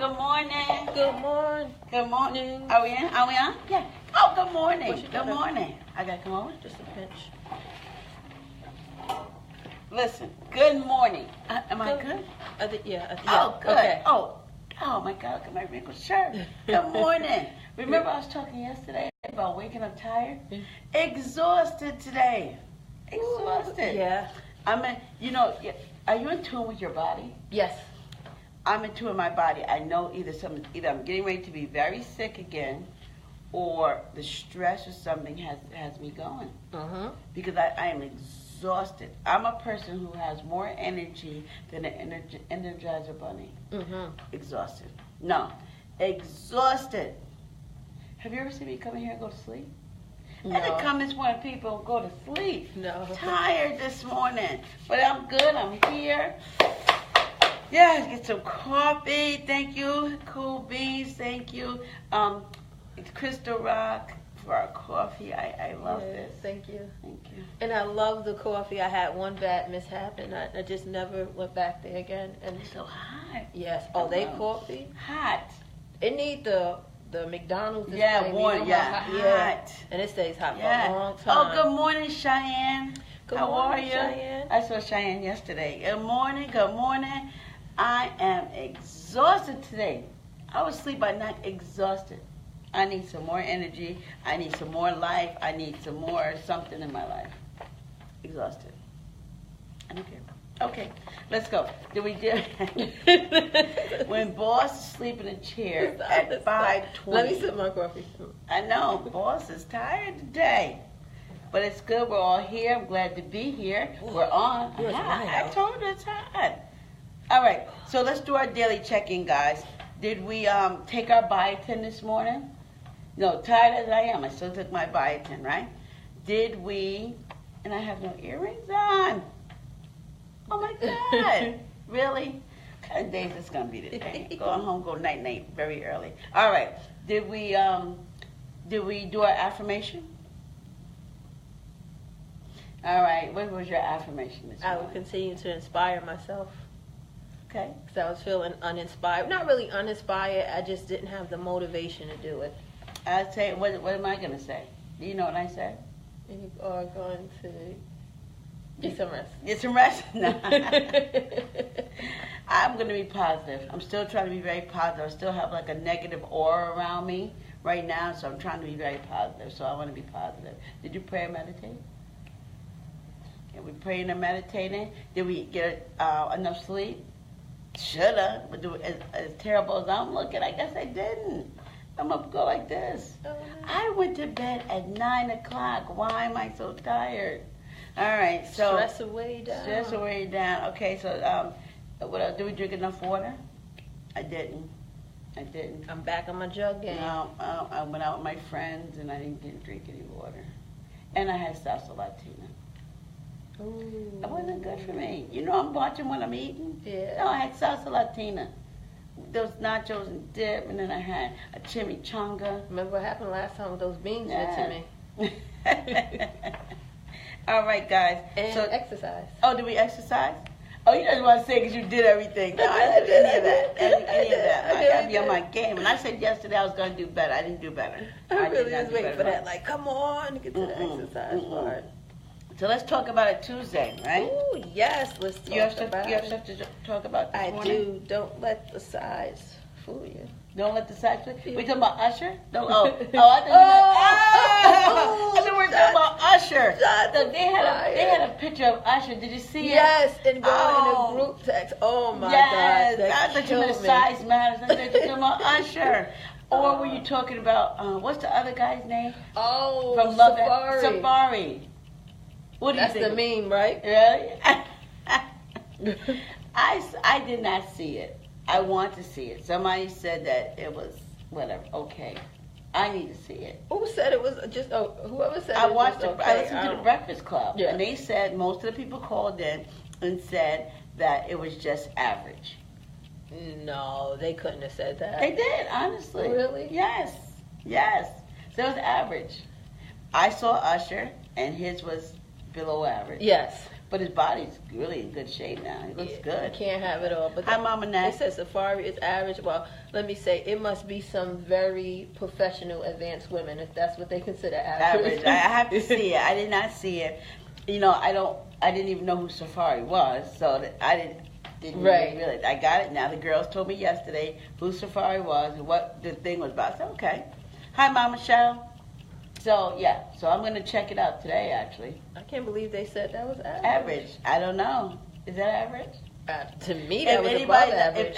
Good morning. Good morning. Good morning. Are we in? Are we on? Yeah. Oh, good morning. Good gotta- morning. I gotta come over. Just a pinch. Listen. Good morning. Am I good? Yeah. Oh, good. Okay. Oh my God! Look at my wrinkled shirt. Good morning. Remember I was talking yesterday about waking up tired, exhausted today. Exhausted. Yeah. I mean, are you in tune with your body? Yes. I'm in tune with my body. I know either I'm getting ready to be very sick again, or the stress or something has me going. Because I am exhausted. I'm a person who has more energy than an Energizer bunny. Exhausted. No, exhausted. Have you ever seen me come in here and go to sleep? No. I didn't come this morning, people, and go to sleep. No. Tired this morning, but I'm good. I'm here. Yeah, get some coffee. Thank you. Cool Beans. Thank you. It's Crystal Rock for our coffee. I love this. Thank you. Thank you. And I love the coffee. I had one bad mishap, and I just never went back there again. And It's so hot. yes. Oh, they coffee. Hot. It need the McDonald's. Yeah, display. warm. You know Yeah, how hot. And it stays hot Yeah. for a long time. Oh, good morning, Cheyenne. Good How morning, are you? Cheyenne. I saw Cheyenne yesterday. Good morning. Good morning. I am exhausted today. I was asleep by night, exhausted. I need some more energy. I need some more life. I need some more something in my life. Exhausted. I don't care. Okay, let's go. Did we do when boss is asleep in a chair at 5:20? Let me sip my coffee. I know, boss is tired today. But it's good. We're all here. I'm glad to be here. We're on. It's hot I out. told you it's hot. All right, so let's do our daily check-in, guys. Did we take our biotin this morning? No, tired as I am, I still took my biotin, right? Did we, and I have no earrings on. Oh my God, really? What kind of days it's gonna be today? Going home, go night-night very early. All right, did we do our affirmation? All right, what was your affirmation this I morning? will continue to inspire myself. Okay. Because I was feeling uninspired. Not really uninspired. I just didn't have the motivation to do it. I'd say, what am I going to say? Do you know what I said? You are going to get some rest. Get some rest? No. I'm going to be positive. I'm still trying to be very positive. I still have like a negative aura around me right now, so I'm trying to be very positive. So I want to be positive. Did you pray and meditate? Are we praying and meditating? Did we get enough sleep? Shoulda, but as terrible as I'm looking, I guess I didn't. I'm gonna go like this. Oh, no. I went to bed at 9 o'clock. Why am I so tired? All right, so Stress away down. stress away down. Okay, so what else? Did we drink enough water? I didn't. I'm back on my jug game. No, I went out with my friends and I didn't drink any water, and I had salsa latina. Ooh. It wasn't good for me. You know I'm watching what I'm eating? Yeah. No, I had salsa latina. Those nachos and dip, and then I had a chimichanga. Remember what happened last time with those beans Yeah. to me? All right, guys. And So, exercise. oh, did we exercise? Oh, you just want to say because you did everything. No, I didn't do any of that. Any of that. I got to be on my game. And I said yesterday I was going to do better. I didn't do better. I did really not was do waiting better. for that. Like, come on, get to the exercise part. So let's talk about it Tuesday, right? Ooh, yes, let's talk You have stuff about to talk about this I morning? do. Don't let the size fool you. Don't let the side flip. We talking about Usher? No, I thought we were talking about Usher. Shots So they had a picture of Usher. Did you see it? Yes, and going Oh. in a group text. Oh my Yes, God, I that thought you meant killed me. size matters. I thought you were talking about Usher. Or were you talking about what's the other guy's name Oh, from Love Safari. Safari? What do That's you think? the meme, right? Really? I did not see it. I want to see it. Somebody said that it was whatever. Okay, I need to see it. Who said it was just? Oh, whoever said I it watched. was okay. I listened to the Breakfast Club, Yeah. and they said most of the people called in and said that it was just average. No, they couldn't have said that. They did, honestly. Really? Yes. So it was average. I saw Usher, and his was below average. Yes. But his body's really in good shape now. He looks good. You can't have it all. But Hi, Mama they Nat. said Safari is average. Well, let me say, it must be some very professional, advanced women if that's what they consider average. I have to see it. I did not see it. You know, I didn't even know who Safari was, so I didn't Right. really realize. I got it now. The girls told me yesterday who Safari was and what the thing was about. I said, okay. Hi, Mama Michelle. So, yeah. So I'm going to check it out today, actually. I can't believe they said that was average. Average. I don't know. Is that average? To me, that was above average.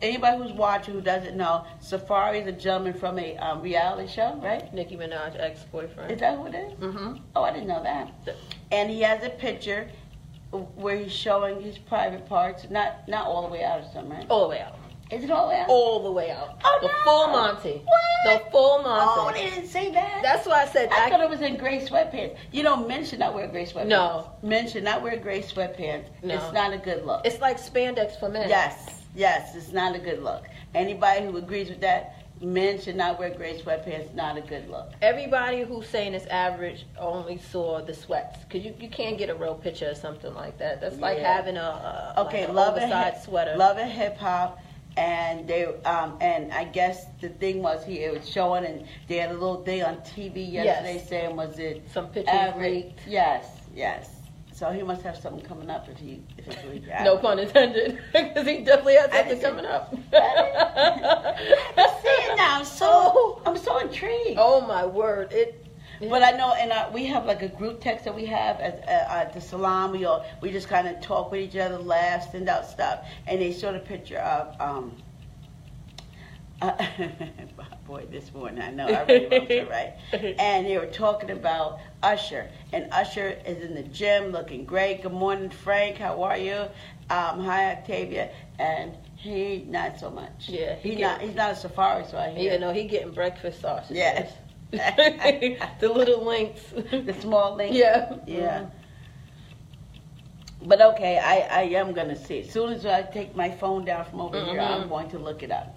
Anybody who's watching who doesn't know, Safari is a gentleman from a reality show, right? Nicki Minaj ex-boyfriend. Is that who it is? Mm-hmm. Oh, I didn't know that. And he has a picture where he's showing his private parts, not all the way out or something, right? All the way out. Is it all the way out? All the way out. Oh, The no. full Monty. What? The full Oh, Monty. they didn't say that. That's why I said I thought it was in gray sweatpants. You know, men should not wear gray sweatpants. No. Men should not wear gray sweatpants. No. It's not a good look. It's like spandex for men. Yes, it's not a good look. Anybody who agrees with that, men should not wear gray sweatpants. Not a good look. Everybody who's saying it's average only saw the sweats. Because you can't get a real picture of something like that. That's like Yeah. having a Okay, like an love and oversized sweater. Love and hip hop, and they and I guess the thing was it was showing, and they had a little thing on TV yesterday Yes. saying was it Some pictures average? leaked. Yes. So he must have something coming up if it's really average. No pun intended. Because he definitely has I something didn't coming up. I see it now. I'm so intrigued. Oh my word. But I know, and we have like a group text that we have at the salon. We just kind of talk with each other, laugh, send out stuff, and they showed a picture of boy, this morning I know I really wrote it right, and they were talking about Usher, and Usher is in the gym looking great. Good morning, Frank. How are you? Hi, Octavia, and he not so much. Yeah, he's not a Safari, so I hear. You know, he getting breakfast sausages. Yes. The little links. The small link. Yeah. Yeah. But okay, I am going to see. As soon as I take my phone down from over here, I'm going to look it up.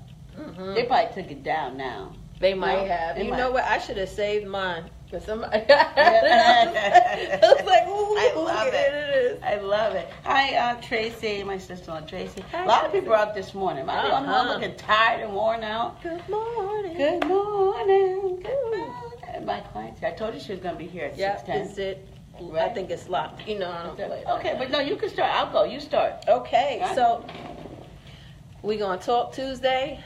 They probably took it down now. They might No, have. they You might. know what? I should have saved mine. Because somebody. I I was like, ooh, I love it is. I love it. Hi, Tracy, my sister-in-law Tracy. Hi, A lot of Tracy. people are out this morning. Am I the only one looking tired and worn out? Good morning. Good morning. Good morning. My clients. I told you she was going to be here at Yeah, 6:10. is it? I Right. think it's locked. You know, I don't play. Okay, but no, you can start. I'll go. You start. Okay, Right. so we're going to talk Tuesday.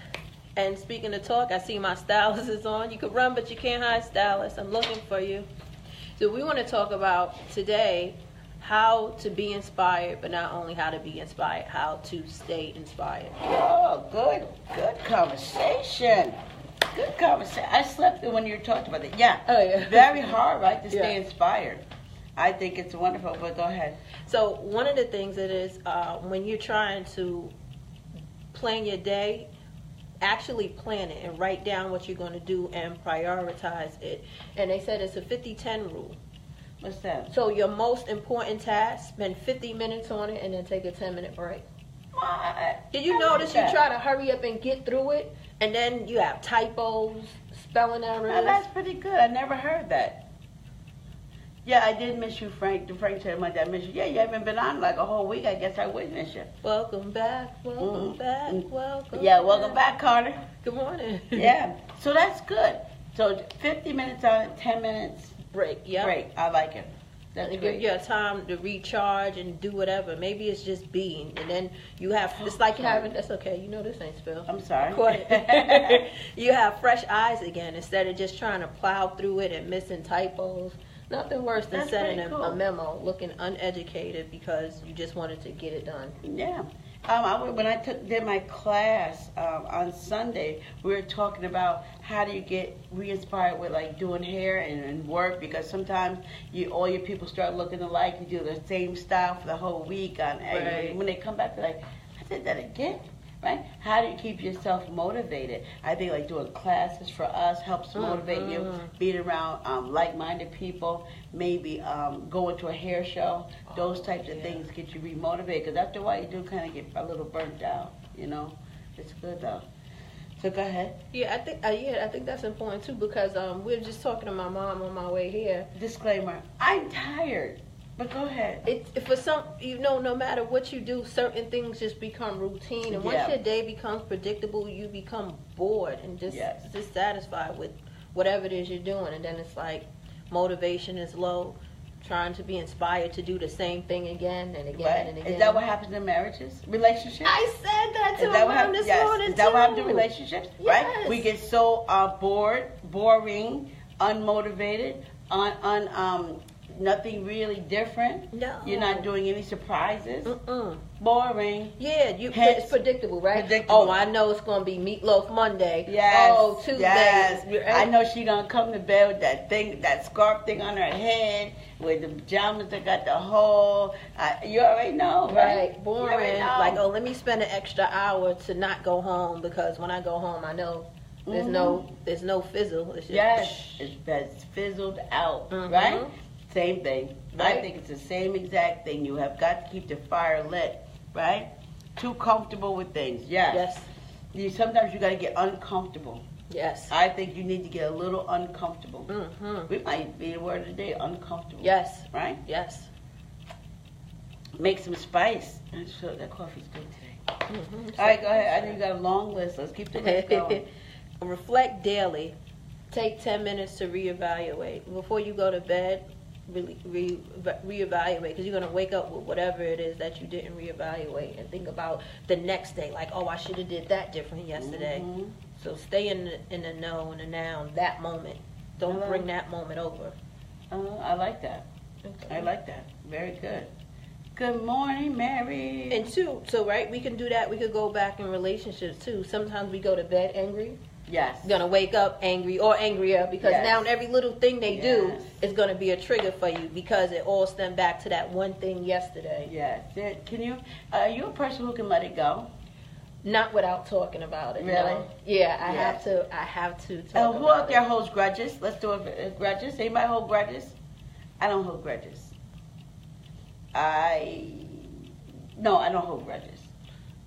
And speaking of talk, I see my stylist is on. You can run, but you can't hide, stylist. I'm looking for you. So we want to talk about today how to be inspired, but not only how to be inspired, how to stay inspired. Oh, good conversation. Good conversation. I slept when you were talking about it. Yeah. Oh, yeah. Very hard, right, to stay Yeah. inspired. I think it's wonderful, but go ahead. So one of the things it is when you're trying to plan your day, actually plan it and write down what you're going to do and prioritize it. And they said it's a 50-10 rule. What's that? So your most important task, spend 50 minutes on it and then take a 10-minute break. Did you notice you try to hurry up and get through it, and then you have typos, spelling errors? Well, that's pretty good. I never heard that. Yeah, I did miss you, Frank. Frank said, my dad miss you. Yeah, you haven't been on like a whole week. I guess I would miss you. Welcome back, welcome back, welcome Yeah, welcome back, Carter. Good morning. Yeah, so that's good. So 50 minutes on it, 10 minutes Break, yeah. break. I like it. That's And great. give you time to recharge and do whatever. Maybe it's just being, and then you have. It's like having. That's okay. You know this ain't spilled. I'm sorry. Caught it. You have fresh eyes again instead of just trying to plow through it and missing typos. Nothing worse than That's sending pretty cool. a memo looking uneducated because you just wanted to get it done. Yeah. When I did my class on Sunday, we were talking about how do you get re-inspired with like doing hair and work, because sometimes all your people start looking alike. You do the same style for the whole week. Right. When they come back, they're like, I did that again. Right? How do you keep yourself motivated? I think like doing classes for us helps motivate you. Being around like-minded people, maybe going to a hair show. Those types of things get you remotivated. Because after a while, you do kind of get a little burnt out. You know, it's good though. So go ahead. Yeah, I think that's important too because we were just talking to my mom on my way here. Disclaimer: I'm tired. But go ahead. It for some, no matter what you do, certain things just become routine, and once Yeah. your day becomes predictable, you become bored and just Yes. dissatisfied with whatever it is you're doing, and then it's like motivation is low, trying to be inspired to do the same thing again and again Right? and again. Is that what happens in marriages, relationships? I said that to Is that my what mom happens? this Yes. morning Is that what happens in too. relationships? Yes. Right? We get so bored, boring, unmotivated, nothing really different. No. You're not doing any surprises. Mm-mm. Boring. Yeah, Hence, it's predictable, right? predictable. Oh, I know it's gonna be meatloaf Monday. Yes. Oh, Tuesday. Yes. Right? I know she gonna come to bed with that thing, that scarf thing on her head, with the pajamas that got the hole. You already know, right? Right, You boring. already know. Like, oh, let me spend an extra hour to not go home because when I go home, I know there's no fizzle. It's just Yes, it's fizzled out, Mhm. right? Same thing. I Right. think it's the same exact thing. You have got to keep the fire lit, right? Too comfortable with things. Yes. Sometimes you got to get uncomfortable. Yes. I think you need to get a little uncomfortable. Mm-hmm. We might be the word of the day, uncomfortable. Yes. Right? Yes. Make some spice. I'm sure that coffee's good today. Mm-hmm. All right, go ahead. I know you got a long list. Let's keep the list going. Reflect daily. Take 10 minutes to reevaluate. Before you go to bed, really reevaluate, because you're going to wake up with whatever it is that you didn't reevaluate and think about the next day. Like, oh, I should have did that different yesterday. Mhm. So stay in the know, in the now, that moment. Don't Hello. bring that moment over. I like that. I like that. Very good. Good morning, Mary. And two, so right, we can do that. We could go back in relationships too. Sometimes we go to bed angry. Yes. Gonna wake up angry or angrier because Yes. now every little thing they do Yes. is gonna be a trigger for you because it all stemmed back to that one thing yesterday. Yes. Can you? Are you a person who can let it go? Not without talking about it. Really? No. Yeah, I Yes. have to talk Who about out there it. holds grudges? Let's do a grudges. Anybody hold grudges? I don't hold grudges. I don't hold grudges.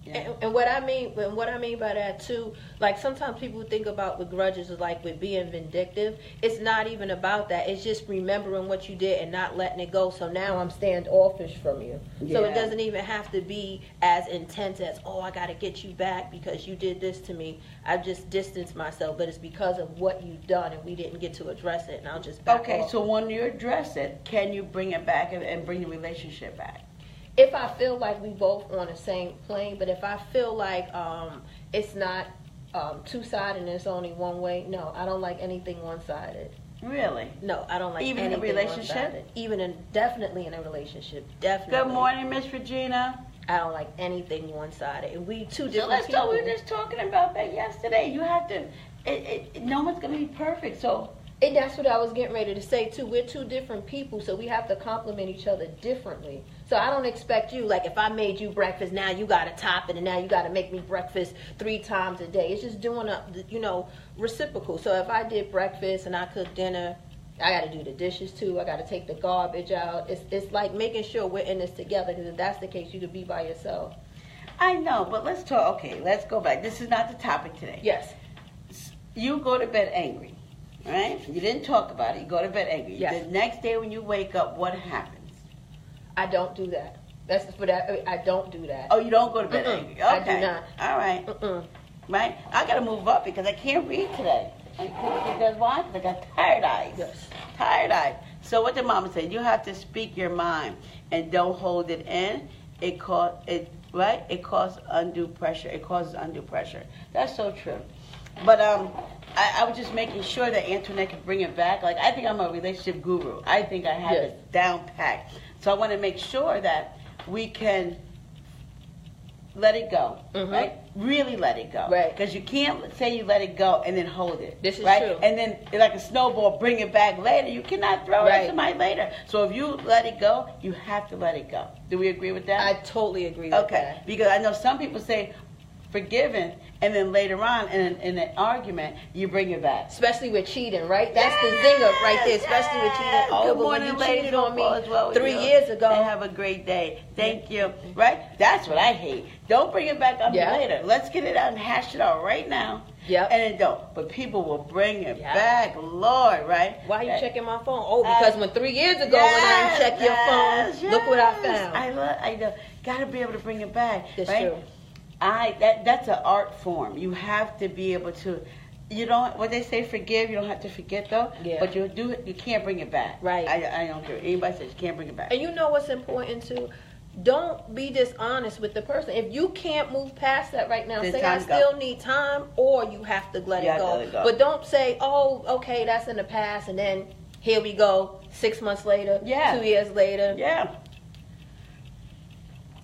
Yeah. And what I mean by that too, like sometimes people think about with grudges is like with being vindictive. It's not even about that. It's just remembering what you did and not letting it go. So now I'm standoffish from you. So it Yeah. doesn't even have to be as intense as, oh, I got to get you back because you did this to me. I've just distanced myself, but it's because of what you've done and we didn't get to address it, and I'll just back Okay, off. so when you address it, can you bring it back and bring the relationship back? If I feel like we both on the same plane, but if I feel like it's not two-sided and it's only one way, no, I don't like anything one-sided. Really? No, I don't like Even in a anything relationship? one-sided. Definitely in a relationship, definitely. Good morning, Miss Regina. I don't like anything one-sided. And we two So different let's people. talk. We were just talking about that yesterday. You have to. No one's gonna be perfect. So And that's what I was getting ready to say too. We're two different people, so we have to complement each other differently. So I don't expect you, like if I made you breakfast, now you got to top it, and now you got to make me breakfast 3 times a day. It's just doing reciprocal. So if I did breakfast and I cooked dinner, I got to do the dishes too. I got to take the garbage out. It's like making sure we're in this together. Because if that's the case, you could be by yourself. I know, but let's talk. Okay, let's go back. This is not the topic today. Yes. You go to bed angry, right? You didn't talk about it. You go to bed angry. Yes. The next day when you wake up, what happens? I don't do that. That's for that. I don't do that. Oh, you don't go to bed Mm-mm. angry. Okay. I do not. All right. Mm-mm. Right? I got to move up because I can't read today. Because why? Because I got tired eyes. Yes. Tired eyes. So what the mama said, you have to speak your mind and don't hold it in. It causes undue pressure. It causes undue pressure. That's so true. But I was just making sure that Antoinette could bring it back. Like, I think I'm a relationship guru. I think I have Yes. it down packed. So I want to make sure that we can let it go, Mhm. right? Really let it go. Right. Because you can't say you let it go and then hold it. This is right? true. And then, like a snowball, bring it back later. You cannot throw it Right. at somebody later. So if you let it go, you have to let it go. Do we agree with that? I totally agree with Okay, that. because I know some people say, forgiven, and then later on in an argument you bring it back. Especially with cheating, right? That's the zinger right there. Especially with cheating. Oh, Good but when morning, you ladies. cheated on me As well 3 years ago. And have a great day. Thank you. Right? That's what I hate. Don't bring it back on me later. Let's get it out and hash it out right now. Yep. And it don't. But people will bring it back, Lord, right? Why are you checking my phone? Oh, because when 3 years ago when I didn't check your phone, look what I found. I know. Gotta be able to bring it back. That's right? true. That's an art form. You have to be able to. You don't. What they say, forgive. You don't have to forget though. Yeah. But you do it. You can't bring it back. Right. I don't care. Anybody says you can't bring it back. And you know what's important too? Don't be dishonest with the person. If you can't move past that right now, Then say I time to go. still need time, or you have to let it go. But don't say, oh, okay, that's in the past, and then here we go 6 months later, 2 years later. Yeah.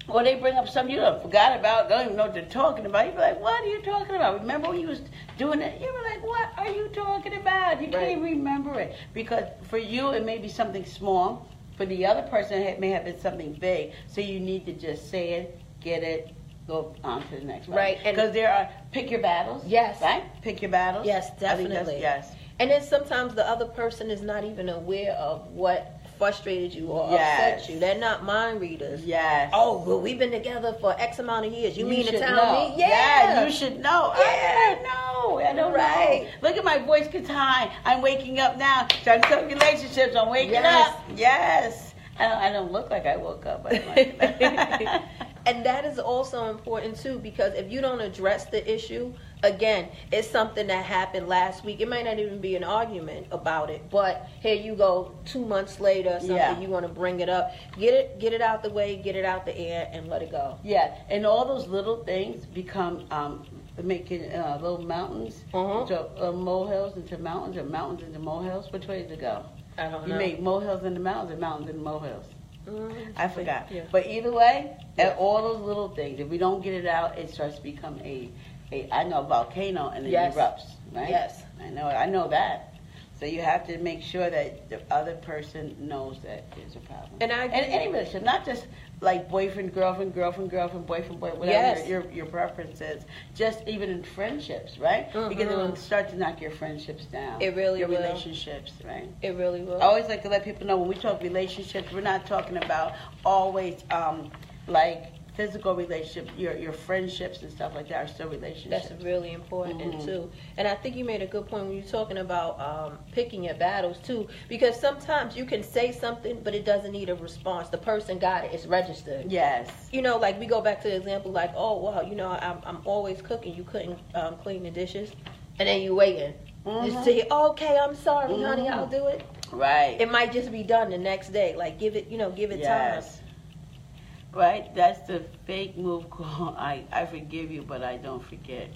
Or they bring up something you done forgot about, don't even know what they're talking about. You be like, what are you talking about? Remember when you was doing it? You were like, what are you talking about? You can't even remember it. Because for you, it may be something small. For the other person, it may have been something big. So you need to just say it, get it, go on to the next one. Right. Because there are, pick your battles. Yes. Right? Pick your battles. Yes, definitely. Yes. And then sometimes the other person is not even aware of what frustrated you or upset you. They're not mind readers. Yes. Oh, well, we've been together for X amount of years. You mean to should tell know. me? Yeah, you should know. Yeah. I know. I don't know. Look at my voice gets high. I'm waking up now. Trying to talk relationships. I'm waking up. Yes. I don't look like I woke up. But and that is also important too, because if you don't address the issue, again, it's something that happened last week. It might not even be an argument about it, but here you go 2 months later or something, you want to bring it up. Get it out the way, get it out the air, and let it go. Yeah, and all those little things become making little mountains into molehills into mountains, or mountains into molehills. Which way does it go? I don't know. You make molehills into mountains, and mountains into molehills. I forgot. Yeah. But either way, all those little things, if we don't get it out, it starts to become a volcano, and it erupts, right? Yes. I know that. So you have to make sure that the other person knows that there's a problem. And any relationship, not just like boyfriend, girlfriend, boyfriend, whatever your preference is. Just even in friendships, right? Because it will start to knock your friendships down. It really your will. relationships, right? It really will. I always like to let people know when we talk relationships, we're not talking about always like physical relationships, your friendships and stuff like that are still relationships. That's really important too. And I think you made a good point when you're talking about picking your battles too, because sometimes you can say something, but it doesn't need a response. The person got it; it's registered. Yes. You know, like we go back to the example, like, oh wow, you know, I'm always cooking. You couldn't clean the dishes, and then you waiting. Just to hear, okay, I'm sorry, honey, I'll do it. Right. It might just be done the next day. Like give it time. Right, that's the fake move called I forgive you, but I don't forget.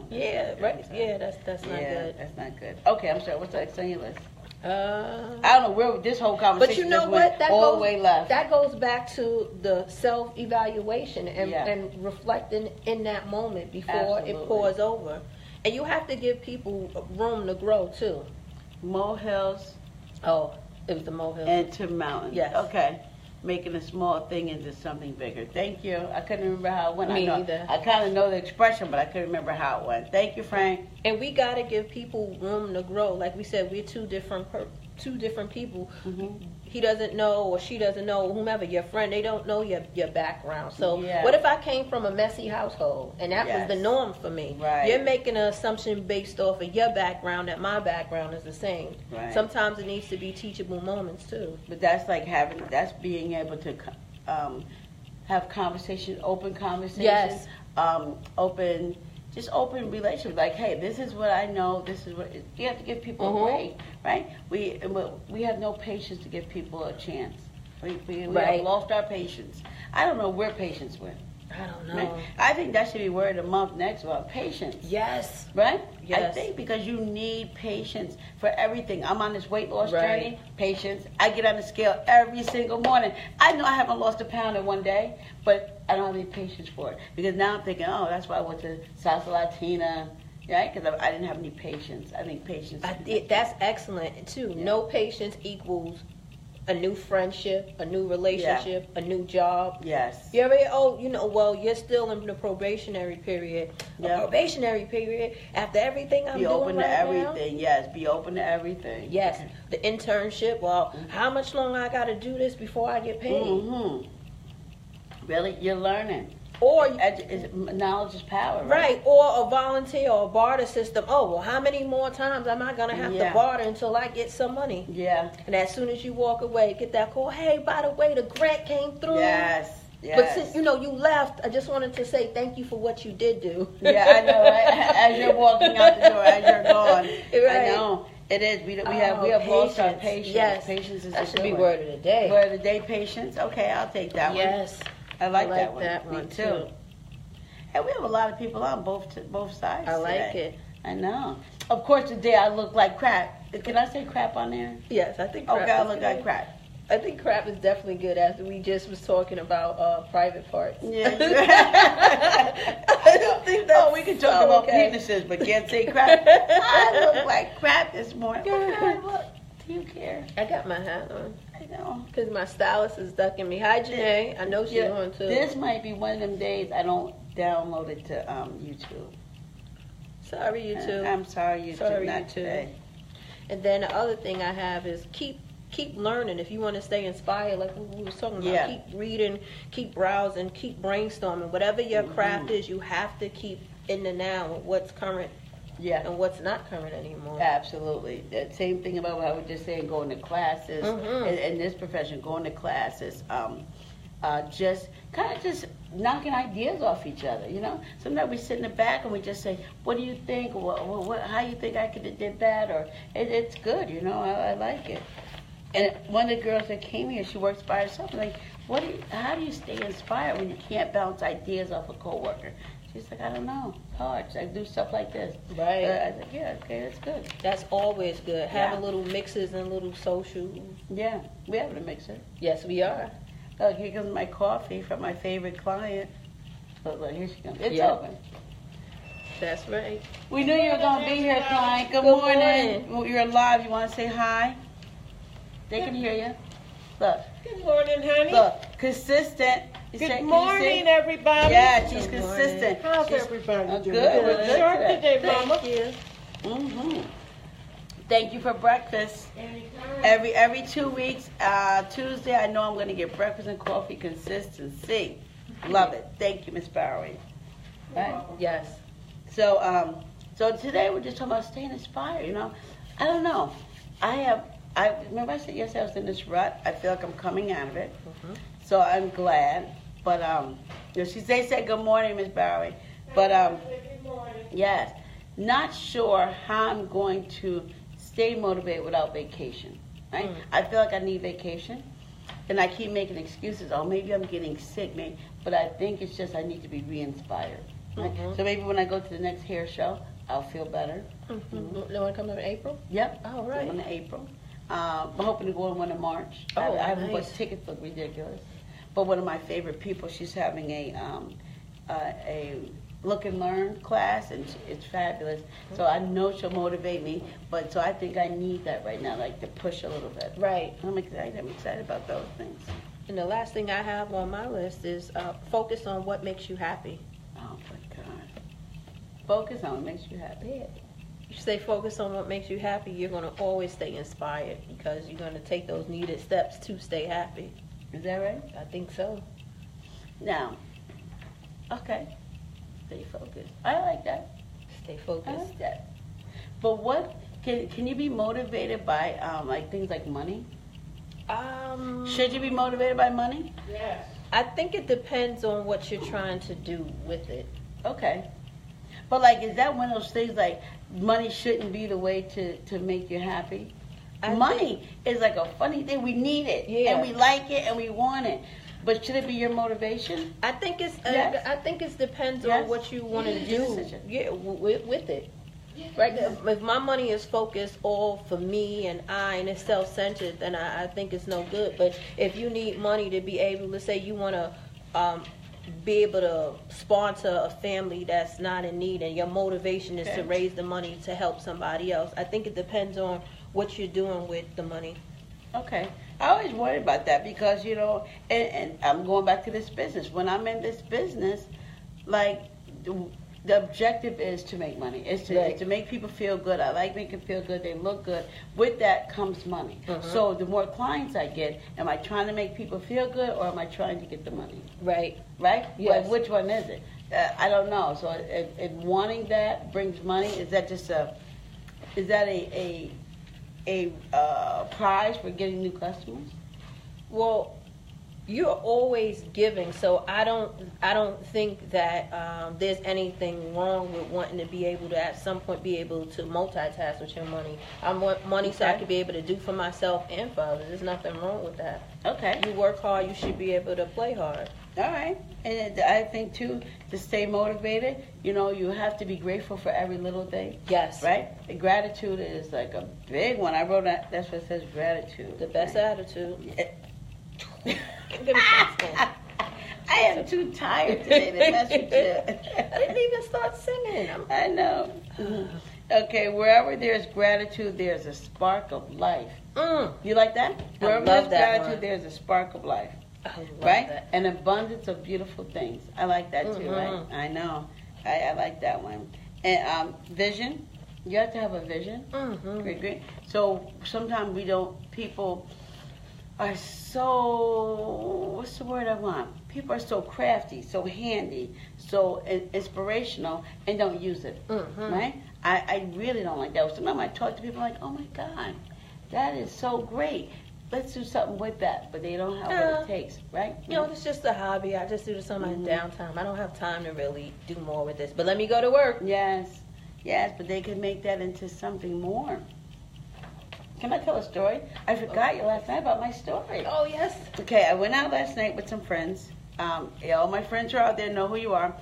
Yeah, right. Yeah, that's not good. That's not good. Okay, I'm sorry. What's next on your list? I don't know where this whole conversation but you know just what? went all the way left. That goes back to the self-evaluation and reflecting in that moment before it pours over. And you have to give people room to grow too. Molehills. Oh, it was the molehills. Into mountains. Yes. Okay. Making a small thing into something bigger. Thank you. I couldn't remember how it went. Me either. I kind of know the expression, but I couldn't remember how it went. Thank you, Frank. And we got to give people room to grow. Like we said, we're two different people. He doesn't know, or she doesn't know, whomever, your friend, they don't know your background. So what if I came from a messy household and that was the norm for me? Right. You're making an assumption based off of your background that my background is the same. Right. Sometimes it needs to be teachable moments too. But that's like that's being able to have conversation, open conversation. Yes. Just open relationship. Like, hey, this is what I know. This is what you have to give people a break, right? We have no patience to give people a chance. We have lost our patience. I don't know where patience went. I don't know. Right? I think that should be word of the month next month. Patience. Yes. Right? Yes. I think because you need patience for everything. I'm on this weight loss journey. Patience. I get on the scale every single morning. I know I haven't lost a pound in one day, but I don't have any patience for it. Because now I'm thinking, oh, that's why I went to Salsa Latina. Right? Because I didn't have any patience. I think patience. That's excellent too. Yeah. No patience equals a new friendship, a new relationship, a new job. Yes. You ever, well, you're still in the probationary period. Yeah. A probationary period after everything I'm Be doing open to right everything. now. Yes. Be open to everything. Yes, the internship. Well, how much longer I got to do this before I get paid? Mm-hmm. Really, you're learning. Or Knowledge is power, right? right, or a volunteer or a barter system. Oh, well, how many more times am I gonna have to barter until I get some money? Yeah. And as soon as you walk away, get that call. Hey, by the way, the grant came through. Yes. Yes. But since you left, I just wanted to say thank you for what you did do. Yeah, I know, right? As you're walking out the door, as you're gone. Right. I know. It is. We have lost our patience. Yes. Patience is That a should good be one. word of the day. Word of the day, patience. Okay, I'll take that one. Yes. I like I like that one. one Me too. And we have a lot of people on both sides. I like today. it. I know. Of course, today I look like crap. Can I say crap on there? Yes, I think crap Okay, I is look good. like crap. I think crap is definitely good after we just was talking about private parts. Yeah. I don't think that's we can talk about okay. penises, but can't say crap. I look like crap this morning. Okay, look. Do you care? I got my hat on. I know. Because my stylist is ducking me. Hi, Janae. I know she's on too. This might be one of them days I don't download it to YouTube. Sorry, YouTube. I'm sorry, YouTube. Sorry, not YouTube. today. And then the other thing I have is keep learning. If you want to stay inspired, like we was talking about, keep reading, keep browsing, keep brainstorming. Whatever your craft is, you have to keep in the now with what's current and what's not current anymore. Absolutely. That same thing about what I was just saying, going to classes, in this profession, going to classes, just kind of just knocking ideas off each other, Sometimes we sit in the back and we just say, what do you think? How you think I could have did that? Or it's good, I like it. And one of the girls that came here, she works by herself. I'm like, how do you stay inspired when you can't bounce ideas off a coworker? She's like, I don't know. It's hard. I do stuff like this. Right. I was like, yeah, okay, that's good. That's always good. Having little mixes and little social. Yeah, we have a mixer. Yes, we are. Look, here comes my coffee from my favorite client. Look, here she comes. It's open. That's right. We knew you were going to be here, client. Good morning. Well, you're live. You want to say hi? They can hear you. Look. Good morning, honey. Look, consistent. Good morning, everybody. Yeah, she's consistent. How's everybody doing? Good. We're good Short today. today, Mama. Thank you. Thank you for breakfast. Every 2 weeks, Tuesday, I know I'm going to get breakfast and coffee consistency. Love it. Thank you, Miss Bowery. Right? Yes. So, so today we're just talking about staying inspired. I don't know. I remember I said yesterday I was in this rut. I feel like I'm coming out of it. So I'm glad. But they said good morning, Miss Bowery. But yes, not sure how I'm going to stay motivated without vacation. Right? I feel like I need vacation, and I keep making excuses. Oh, maybe I'm getting sick, but I think it's just I need to be re-inspired. Right? So maybe when I go to the next hair show, I'll feel better. The one coming in April? Yep. Oh, right. One in April. I'm hoping to go in one in March. Oh, I haven't nice. bought tickets. Look ridiculous. But one of my favorite people, she's having a look and learn class, and it's fabulous. So I know she'll motivate me. But so I think I need that right now, like to push a little bit. Right. I'm excited. I'm excited about those things. And the last thing I have on my list is focus on what makes you happy. Oh my God. Focus on what makes you happy. You stay focused on what makes you happy, you're going to always stay inspired because you're going to take those needed steps to stay happy. Is that right? I think so. Now, okay. Stay focused. I like that. Stay I focused. like that. But what can you be motivated by like things like money? Should you be motivated by money? Yes. I think it depends on what you're trying to do with it. Okay. But like, is that one of those things like money shouldn't be the way to make you happy? Money is like a funny thing. We need it, and we like it, and we want it. But should it be your motivation? I think it's. Yes. I think it depends Yes. on what you want to Your do. decision. Yeah, with it. Right. If my money is focused all for me and it's self-centered, then I think it's no good. But if you need money to be able to say you want to be able to sponsor a family that's not in need, and your motivation is to raise the money to help somebody else, I think it depends on what you're doing with the money. Okay. I always worry about that because, and I'm going back to this business. When I'm in this business, like, the objective is to make money. It's to make people feel good. I like making feel good. They look good. With that comes money. So the more clients I get, am I trying to make people feel good or am I trying to get the money? Right. Right? Yes. Well, which one is it? I don't know. So if wanting that brings money, is that just a prize for getting new customers? Well, you're always giving, so I don't think that there's anything wrong with wanting to be able to at some point be able to multitask with your money. I want money so I can be able to do for myself and for others. There's nothing wrong with that. Okay. You work hard, you should be able to play hard. All right. And I think, too, to stay motivated, you have to be grateful for every little thing. Yes. Right? And gratitude is like a big one. I wrote that. That's what it says, gratitude. The best attitude. Yeah. Give me something. I am too tired today to mess with you. I didn't even start singing. I know. Okay, wherever there's gratitude, there's a spark of life. You like that? Wherever love there's that gratitude, one. there's a spark of life. I love Right? that. An abundance of beautiful things. I like that too, right? I know. I like that one. And vision. You have to have a vision. Great. So sometimes people are so, what's the word I want? People are so crafty, so handy, so inspirational, and don't use it, right? I really don't like that. Sometimes I talk to people like, oh my God, that is so great. Let's do something with that, but they don't have what it takes, right? It's just a hobby. I just do this on my downtime. I don't have time to really do more with this, but let me go to work. Yes, but they can make that into something more. Can I tell a story? I forgot you last night about my story. Oh, yes. Okay, I went out last night with some friends. All my friends are out there, know who you are.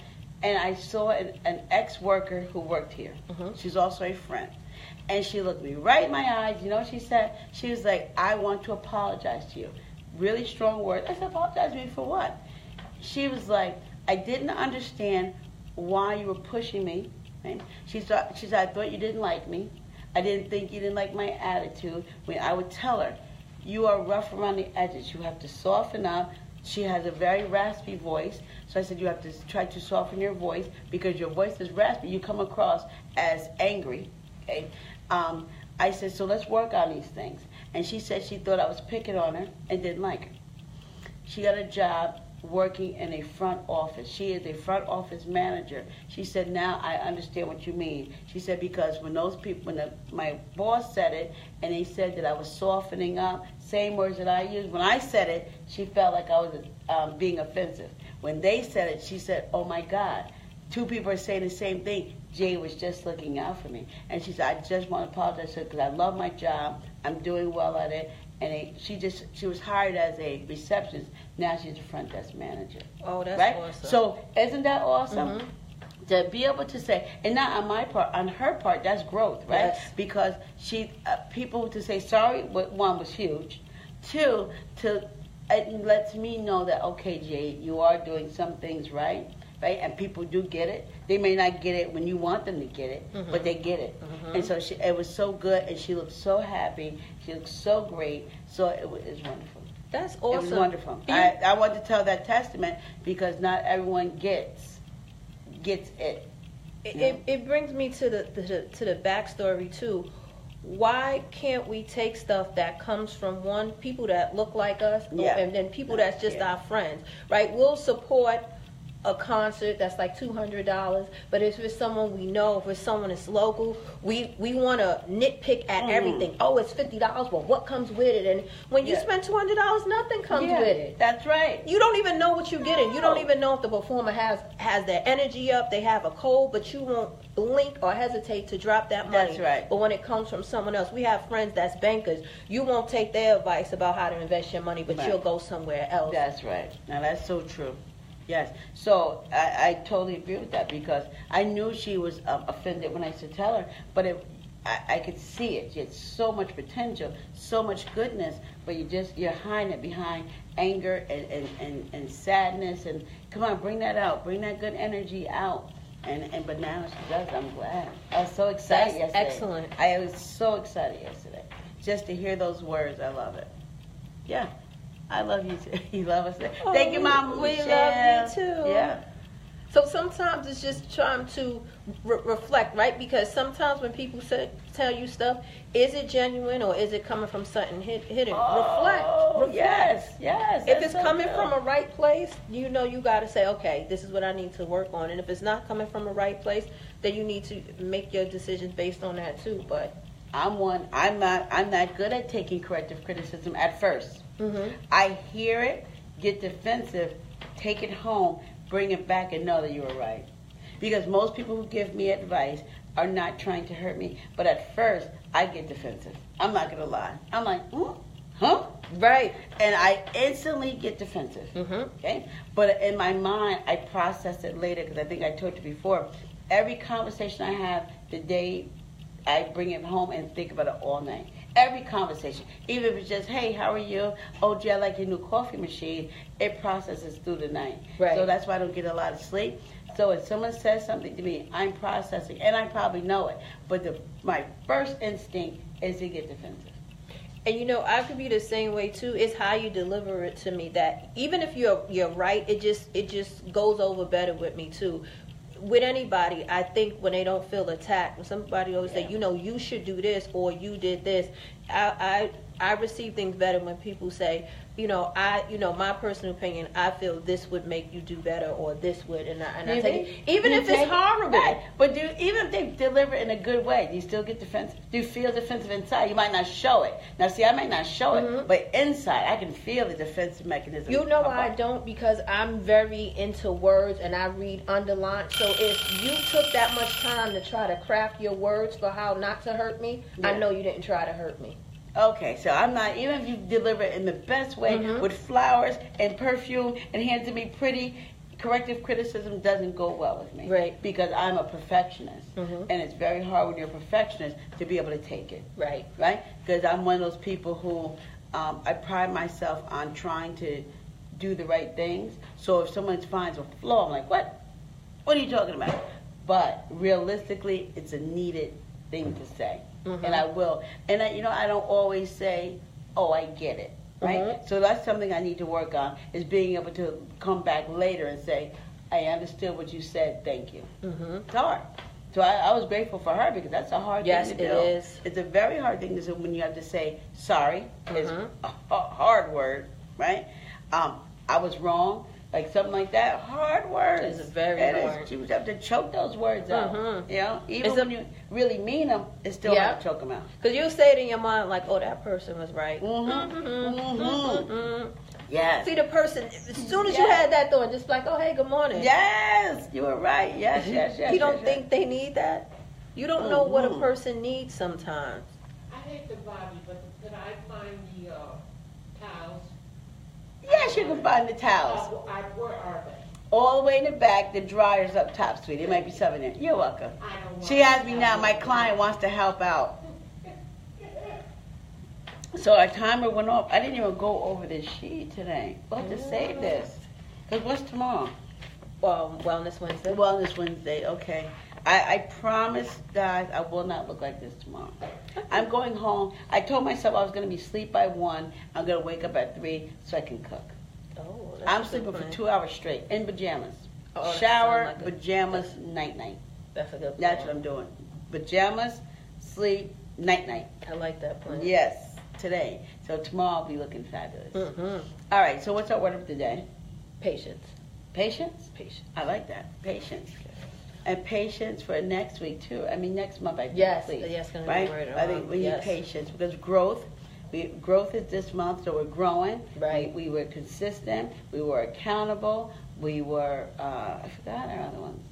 And I saw an ex-worker who worked here. She's also a friend. And she looked me right in my eyes. You know what she said? She was like, I want to apologize to you. Really strong words. I said, apologize to me for what? She was like, I didn't understand why you were pushing me. Right? She said, I thought you didn't like me. I didn't think you didn't like my attitude. When I would tell her, you are rough around the edges. You have to soften up. She has a very raspy voice. So I said, you have to try to soften your voice because your voice is raspy. You come across as angry. Okay. I said, so let's work on these things. And she said she thought I was picking on her and didn't like her. She got a job working in a front office. She is a front office manager. She said, now I understand what you mean. She said, because when those people, my boss said it, and he said that I was softening up, same words that I used. When I said it, she felt like I was being offensive. When they said it, she said, oh my God, two people are saying the same thing. Jay was just looking out for me. And she said, I just want to apologize to her because I love my job. I'm doing well at it. And she was hired as a receptionist. Now she's a front desk manager. Oh, that's right? awesome. So isn't that awesome? To be able to say, and not on my part, on her part, that's growth, right? Yes. Because people to say sorry, one was huge. Two, it lets me know that, okay, Jay, you are doing some things right? And people do get it. They may not get it when you want them to get it, but they get it. And so it was so good, and she looked so happy. She looked so great. So it was wonderful. That's awesome. It was wonderful. I want to tell that testament because not everyone gets it. It brings me to the backstory too. Why can't we take stuff that comes from people that look like us, and then people that's just our friends, right? We'll support a concert that's like $200, but if it's someone we know, if it's someone that's local, we want to nitpick at everything. Oh, it's $50. Well, what comes with it? And when you spend $200, nothing comes with it. That's right. You don't even know what you're getting. You don't even know if the performer has their energy up, they have a cold, but you won't blink or hesitate to drop that money. That's right. But when it comes from someone else, we have friends that's bankers. You won't take their advice about how to invest your money, but you'll go somewhere else. That's right. Now that's so true. Yes. So I totally agree with that because I knew she was offended when I used to tell her, but I could see it. She had so much potential, so much goodness, but you're hiding it behind anger and sadness. And come on, bring that out. Bring that good energy out. But now she does. I'm glad. I was so excited yesterday. Excellent. I was so excited yesterday just to hear those words. I love it. Yeah. I love you too. You love us. Oh, Thank you, Mama we Michelle. love you too. Yeah. So sometimes it's just trying to reflect, right? Because sometimes when people tell you stuff, is it genuine or is it coming from something hidden? Reflect. Yes. If it's coming from a right place, you know you got to say, okay, this is what I need to work on. And if it's not coming from a right place, then you need to make your decisions based on that too. But I'm not good at taking corrective criticism at first. mm-hmm. I hear it, get defensive, take it home, bring it back, and know that you were right. Because most people who give me advice are not trying to hurt me, but at first I get defensive. I'm not gonna lie. I'm like, huh? Right. And I instantly get defensive. Mm-hmm. Okay? But in my mind, I process it later because I think I told you before. Every conversation I have, the day I bring it home and think about it all night. Every conversation, even if it's just, hey, how are you? Oh, gee, I like your new coffee machine. It processes through the night. Right. So that's why I don't get a lot of sleep. So if someone says something to me, I'm processing, and I probably know it. But my first instinct is to get defensive. And you know, I could be the same way too. It's how you deliver it to me that even if you're right, it just goes over better with me too. With anybody, I think when they don't feel attacked, when somebody always say, you know, you should do this or you did this, I receive things better when people say, my personal opinion, I feel this would make you do better or this would, and I take it, even if it's horrible. Right. But even if they deliver it in a good way, do you still get defensive? Do you feel defensive inside? You might not show it. Now, see, I might not show it, but inside, I can feel the defensive mechanism. You know why I don't? Because I'm very into words and I read underline. So if you took that much time to try to craft your words for how not to hurt me, I know you didn't try to hurt me. Okay, so I'm not, even if you deliver it in the best way with flowers and perfume and hand to me pretty, corrective criticism doesn't go well with me. Right. Because I'm a perfectionist. And it's very hard when you're a perfectionist to be able to take it. Right. Right? Because I'm one of those people who, I pride myself on trying to do the right things. So if someone finds a flaw, I'm like, what? What are you talking about? But realistically, it's a needed thing to say. And I will. And I don't always say, oh, I get it. Right? So that's something I need to work on, is being able to come back later and say, I understood what you said, thank you. It's hard. So I was grateful for her because that's a hard thing to do. Yes, it is. It's a very hard thing to do when you have to say sorry. It's a hard word, right? I was wrong. Like something like that, hard words. It's very hard. You have to choke those words out. You know, even when you really mean them, it's still hard to choke them out. Because you say it in your mind like, oh, that person was right. Yes. See the person, as soon as you had that thought, just like, oh, hey, good morning. Yes, you were right. Yes. You don't think they need that? You don't know what a person needs sometimes. I hate the body, but could I find the towels? Yes, you can find the towels. Where are they? All the way in the back, the dryer's up top, sweetie. There might be some in there. You're welcome. I don't want She has me now. My client wants to help out. So our timer went off. I didn't even go over this sheet today. We'll have to save this. Because what's tomorrow? Wellness Wednesday. Wellness Wednesday, okay. I promise, guys, I will not look like this tomorrow. I'm going home. I told myself I was going to be asleep by 1. I'm going to wake up at 3 so I can cook. Oh, that's I'm a good sleeping plan. for 2 hours straight in pajamas. Oh, that Shower, sounds like pajamas, night-night. That's a good plan. That's what I'm doing. Pajamas, sleep, night-night. I like that plan. Yes, today. So tomorrow I'll be looking fabulous. All right, so what's our word of the day? Patience. Patience? Patience. I like that. Patience. And patience for next week, too. I mean, next month, I think. Yes, please. yes, gonna be right? right I think we need patience because growth is this month, so we're growing. Right. We were consistent. We were accountable. We were, I forgot our other ones.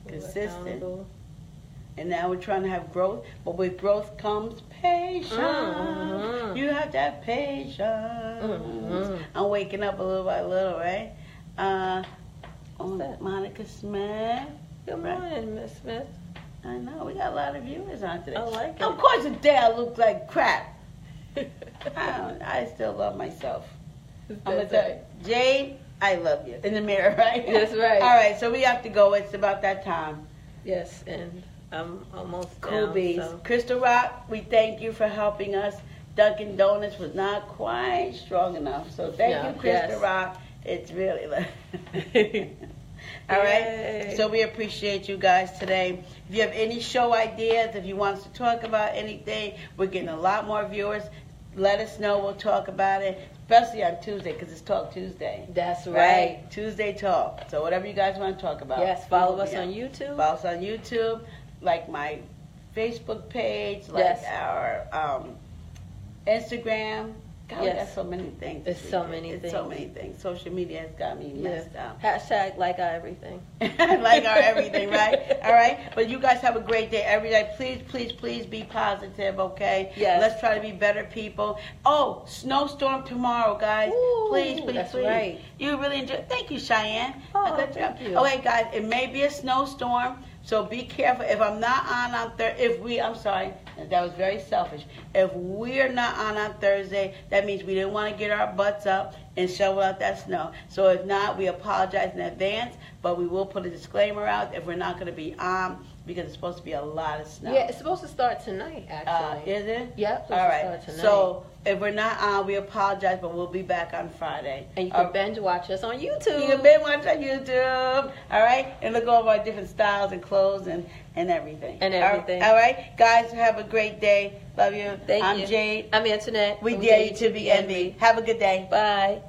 Consistent. Accountable. And now we're trying to have growth, but with growth comes patience. You have to have patience. I'm waking up a little by little, right? Monica Smith. Good morning, Miss Smith. I know, we got a lot of viewers on today. I like it. Of course, today I look like crap. I still love myself. I'm gonna tell you, Jade, I love you. In the mirror, right? That's right. All right, so we have to go. It's about that time. Yes, and I'm almost Cool down, beans. so. Crystal Rock, we thank you for helping us Dunkin' Donuts was not quite strong enough. So thank No, you, Krista yes. Rock. It's really all right. Yay. So we appreciate you guys today. If you have any show ideas, if you want us to talk about anything, we're getting a lot more viewers. Let us know. We'll talk about it, especially on Tuesday because it's Talk Tuesday. That's right. Tuesday Talk. So whatever you guys want to talk about. Yes, follow us Yeah. on YouTube. Follow us on YouTube, like my Facebook page, like Yes. our Instagram. God, we got Yes. so many things. It's so many It's things. so many things. Social media has got me messed up. Hashtag like our everything. Like our everything, right? All right. But you guys have a great day every day. Please, please, please be positive, okay? Yes. Let's try to be better people. Oh, snowstorm tomorrow, guys. Ooh, please, please, that's please. right. You really enjoy. Thank you, Cheyenne. Oh, Good job. thank you. Okay, guys. It may be a snowstorm, so be careful. If I'm not on Thursday, I'm sorry, that was very selfish. If we're not on Thursday, that means we didn't want to get our butts up and shovel out that snow. So if not, we apologize in advance, but we will put a disclaimer out if we're not going to be on because it's supposed to be a lot of snow. Yeah, it's supposed to start tonight, actually. Is it? Yep, it's supposed All to right. start tonight. So if we're not on, we apologize, but we'll be back on Friday. And you can binge watch us on YouTube. You can binge watch on YouTube. All right, and look over our different styles and clothes and everything. And everything. All right, guys, have a great day. Love you. Thank I'm you. Jade. I'm Antoinette. We from dare you to be envied. Have a good day. Bye.